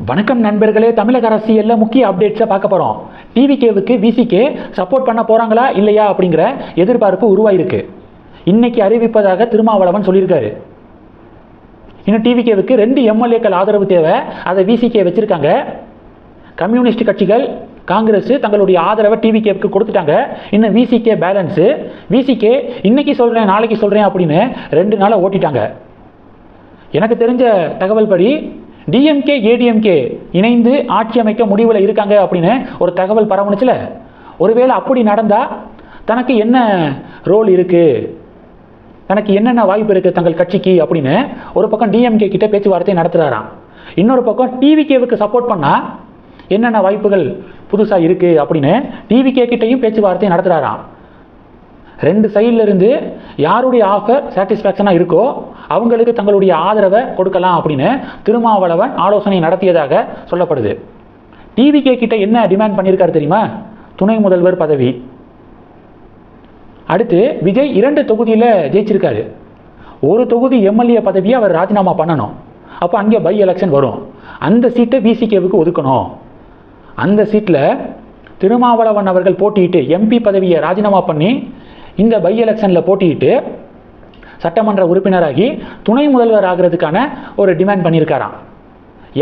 வணக்கம் நண்பர்களே, தமிழக அரசியல்ல முக்கிய அப்டேட்ஸை பார்க்க போறோம். டிவிகேவுக்கு விசிகே சப்போர்ட் பண்ண போறாங்களா இல்லையா அப்படிங்கிற எதிர்பார்ப்பு உருவாயிருக்கு. இன்னைக்கு அறிவிப்பதாக திருமாவளவன் சொல்லியிருக்காரு. இன்னும் டிவிகேவுக்கு 2 எம்எல்ஏக்கள் ஆதரவு தேவை, அதை விசிகே வச்சிருக்காங்க. கம்யூனிஸ்ட் கட்சிகள், காங்கிரஸ் தங்களுடைய ஆதரவை டிவிகேவுக்கு கொடுத்துட்டாங்க. இன்னும் விசிகே பேலன்ஸு. விசிகே இன்னைக்கு சொல்றேன் நாளைக்கு சொல்றேன் அப்படின்னு 2 நாளை ஓட்டிட்டாங்க. எனக்கு தெரிஞ்ச தகவல் படி டிஎம்கே ஏடிஎம்கே இணைந்து ஆட்சி அமைக்க முடிவில் இருக்காங்க அப்படின்னு ஒரு தகவல் பரவணுச்சுல. ஒருவேளை அப்படி நடந்தா தனக்கு என்ன ரோல் இருக்கு, தனக்கு என்னென்ன வாய்ப்பு இருக்கு தங்கள் கட்சிக்கு அப்படின்னு ஒரு பக்கம் டிஎம்கே கிட்ட பேச்சுவார்த்தை நடத்துறாராம். இன்னொரு பக்கம் டிவிகேவுக்கு சப்போர்ட் பண்ணா என்னென்ன வாய்ப்புகள் புதுசா இருக்கு அப்படின்னு டிவிகே கிட்டையும் பேச்சுவார்த்தை நடத்துறாராம். 2 சைட்ல இருந்து யாருடைய ஆஃபர் சாட்டிஸ்ஃபேக்ஷனா இருக்கோ அவங்களுக்கு தங்களுடைய ஆதரவை கொடுக்கலாம் அப்படின்னு திருமாவளவன் ஆலோசனை நடத்தியதாக சொல்லப்படுது. டிவிகே கிட்ட என்ன டிமாண்ட் பண்ணியிருக்காரு தெரியுமா? துணை முதல்வர் பதவி. அடுத்து விஜய் 2 தொகுதியில் ஜெயிச்சிருக்காரு. ஒரு தொகுதி எம்எல்ஏ பதவியை அவர் ராஜினாமா பண்ணணும். அப்போ அங்கே பை எலெக்ஷன் வரும். அந்த சீட்டை விசிகேவுக்கு ஒதுக்கணும். அந்த சீட்டில் திருமாவளவன் அவர்கள் போட்டியிட்டு எம்பி பதவியை ராஜினாமா பண்ணி இந்த பை எலெக்ஷனில் போட்டியிட்டு சட்டமன்ற உறுப்பினராகி துணை முதல்வர் ஆகிறதுக்கான ஒரு டிமாண்ட் பண்ணியிருக்காராம்.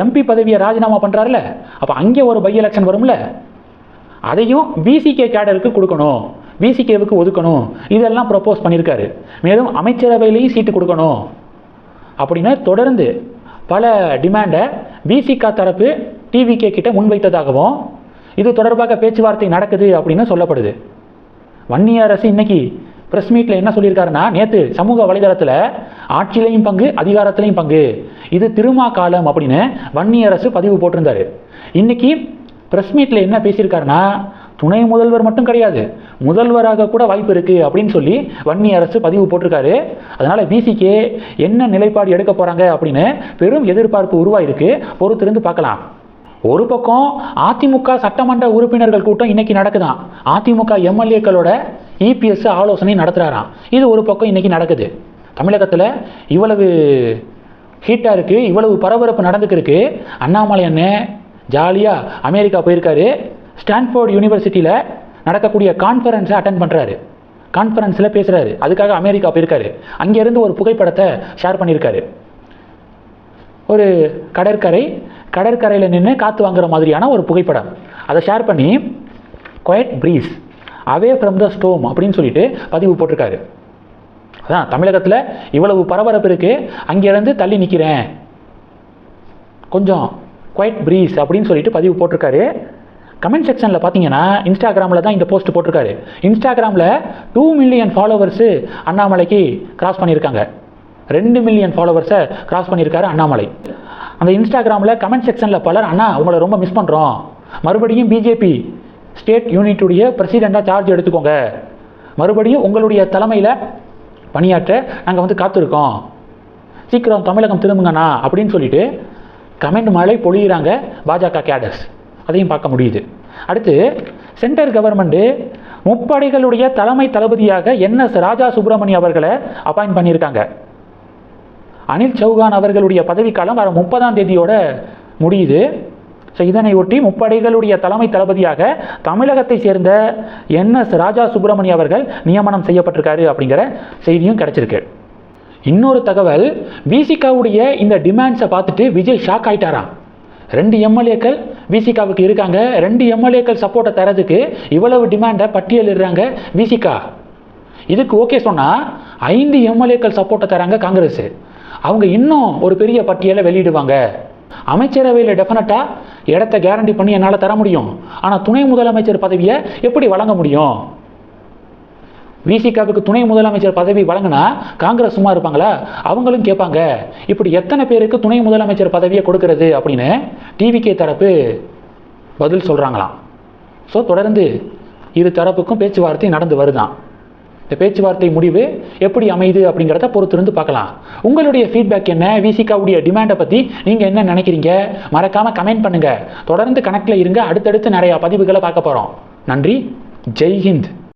எம்பி பதவியை ராஜினாமா பண்ணுறாருல, அப்போ அங்கே ஒரு பை எலெக்ஷன் வரும்ல, அதையும் விசிகே கேடருக்கு கொடுக்கணும், விசிகேவுக்கு ஒதுக்கணும், இதெல்லாம் ப்ரப்போஸ் பண்ணியிருக்காரு. மேலும் அமைச்சரவையிலையும் சீட்டு கொடுக்கணும் அப்படின்னு தொடர்ந்து பல டிமாண்டை விசிகா தரப்பு டிவிகே கிட்ட முன்வைத்ததாகவும் இது தொடர்பாக பேச்சுவார்த்தை நடக்குது அப்படின்னு சொல்லப்படுது. வன்னியரசு இன்னைக்கு பிரஸ் மீட்டில் என்ன சொல்லியிருக்காருன்னா, நேற்று சமூக வலைதளத்தில் ஆட்சியிலையும் பங்கு அதிகாரத்திலையும் பங்கு, இது திருமா காலம் அப்படின்னு வன்னியரசு பதிவு போட்டிருந்தாரு. இன்னைக்கு பிரஸ் மீட்டில் என்ன பேசியிருக்காருன்னா, துணை முதல்வர் மட்டும் கிடையாது, முதல்வராக கூட வாய்ப்பு இருக்கு அப்படின்னு சொல்லி வன்னியரசு பதிவு போட்டிருக்காரு. அதனால விசிகே என்ன நிலைப்பாடு எடுக்க போறாங்க அப்படின்னு பெரும் எதிர்பார்ப்பு உருவாயிருக்கு. பொறுத்திருந்து பார்க்கலாம். ஒரு பக்கம் அதிமுக சட்டமன்ற உறுப்பினர்கள் கூட்டம் இன்னைக்கு நடக்குதான். அதிமுக எம்எல்ஏக்களோட இபிஎஸ் ஆலோசனை நடத்துறாராம். இது ஒரு பக்கம் இன்னைக்கு நடக்குது. தமிழகத்தில் இவ்வளவு ஹீட்டாக இருக்கு, இவ்வளவு பரபரப்பு நடந்துக்கிருக்கு. அண்ணாமலை அண்ணன் ஜாலியாக அமெரிக்கா போயிருக்காரு. ஸ்டான்ஃபோர்ட் யூனிவர்சிட்டியில் நடக்கக்கூடிய கான்ஃபரன்ஸை அட்டன் பண்ணுறாரு. கான்ஃபரன்ஸில் பேசுகிறாரு. அதுக்காக அமெரிக்கா போயிருக்காரு. அங்கேருந்து ஒரு புகைப்படத்தை ஷேர் பண்ணியிருக்காரு. ஒரு கடற்கரையில் நின்று காற்று வாங்குற மாதிரியான ஒரு புகைப்படம். அதை ஷேர் பண்ணி quiet breeze away from the storm அப்படின்னு சொல்லிட்டு பதிவு போட்டிருக்காரு. அதான் தமிழகத்தில் இவ்வளவு பரபரப்பு இருக்கு, அங்கேருந்து தள்ளி நிற்கிறேன், கொஞ்சம் குவைட் ப்ரீஸ் அப்படின்னு சொல்லிட்டு பதிவு போட்டிருக்காரு. கமெண்ட் செக்ஷனில் பார்த்தீங்கன்னா இன்ஸ்டாகிராமில் தான் இந்த போஸ்ட் போட்டிருக்காரு. இன்ஸ்டாகிராமில் 2 மில்லியன் ஃபாலோவர்ஸு அண்ணாமலைக்கு கிராஸ் பண்ணியிருக்காங்க. 2 மில்லியன் ஃபாலோவர்ஸை கிராஸ் பண்ணியிருக்காரு அண்ணாமலை. அந்த இன்ஸ்டாகிராமில் கமெண்ட் செக்ஷனில் பலர், அண்ணா உங்களை ரொம்ப மிஸ் பண்ணுறோம், மறுபடியும் பிஜேபி ஸ்டேட் யூனிட்டுடைய பிரசிடெண்ட்டாக சார்ஜ் எடுத்துக்கோங்க, மறுபடியும் உங்களுடைய தலைமையில் பணியாற்ற நாங்கள் காத்திருக்கோம், சீக்கிரம் தமிழகம் திரும்புங்கண்ணா அப்படின்னு சொல்லிட்டு கமெண்ட் மழை பொழியிறாங்க பாஜக கேடர்ஸ். அதையும் பார்க்க முடியுது. அடுத்து சென்ட்ரல் கவர்மெண்ட்டு முப்படைகளுடைய தலைமை தளபதியாக என்எஸ் ராஜா சுப்பிரமணியம் அவர்களை அப்பாயிண்ட் பண்ணியிருக்காங்க. அனில் சௌகான் அவர்களுடைய பதவிக்காலம் வர 30ஆம் தேதியோட முடியுது. ஸோ இதனை ஒட்டி முப்படைகளுடைய தலைமை தளபதியாக தமிழகத்தை சேர்ந்த என்எஸ் ராஜா சுப்பிரமணியம் அவர்கள் நியமனம் செய்யப்பட்டிருக்காரு அப்படிங்கிற செய்தியும் கிடைச்சிருக்கு. இன்னொரு தகவல், விசிகாவுடைய இந்த டிமாண்ட்ஸை பார்த்துட்டு விஜய் ஷாக் ஆயிட்டாராம். 2 எம்எல்ஏக்கள் விசிகாவுக்கு இருக்காங்க, 2 எம்எல்ஏக்கள் சப்போர்ட்டை தரதுக்கு இவ்வளவு டிமாண்டை பட்டியலிடுறாங்க விசிகா. இதுக்கு ஓகே சொன்னால் 5 எம்எல்ஏக்கள் சப்போர்ட்டை தராங்க காங்கிரஸ். அவங்க இன்னும் ஒரு பெரிய பட்டியலை வெளியிடுவாங்க. அமைச்சரவையில் டெஃபினட்டாக இடத்த கேரண்டி பண்ணி என்னால் தர முடியும், ஆனால் துணை முதலமைச்சர் பதவியை எப்படி வழங்க முடியும்? விசிகாவுக்கு துணை முதலமைச்சர் பதவி வழங்கினா காங்கிரஸ் சும்மா இருப்பாங்களா? அவங்களும் கேட்பாங்க, இப்படி எத்தனை பேருக்கு துணை முதலமைச்சர் பதவியை கொடுக்கறது அப்படின்னு டிவிகே தரப்பு பதில் சொல்கிறாங்களாம். ஸோ தொடர்ந்து இரு தரப்புக்கும் பேச்சுவார்த்தை நடந்து வருதான். இந்த பேச்சுவார்த்தை முடிவு எப்படி அமையுது அப்படிங்கிறத பொறுத்திருந்து பார்க்கலாம். உங்களுடைய ஃபீட்பேக் என்ன? விசிகாவுடைய டிமாண்டை பற்றி நீங்கள் என்ன நினைக்கிறீங்க? மறக்காமல் கமெண்ட் பண்ணுங்கள். தொடர்ந்து கனெக்டில் இருங்க. அடுத்தடுத்து நிறையா பதிவுகளை பார்க்க போகிறோம். நன்றி. ஜெய் ஹிந்த்.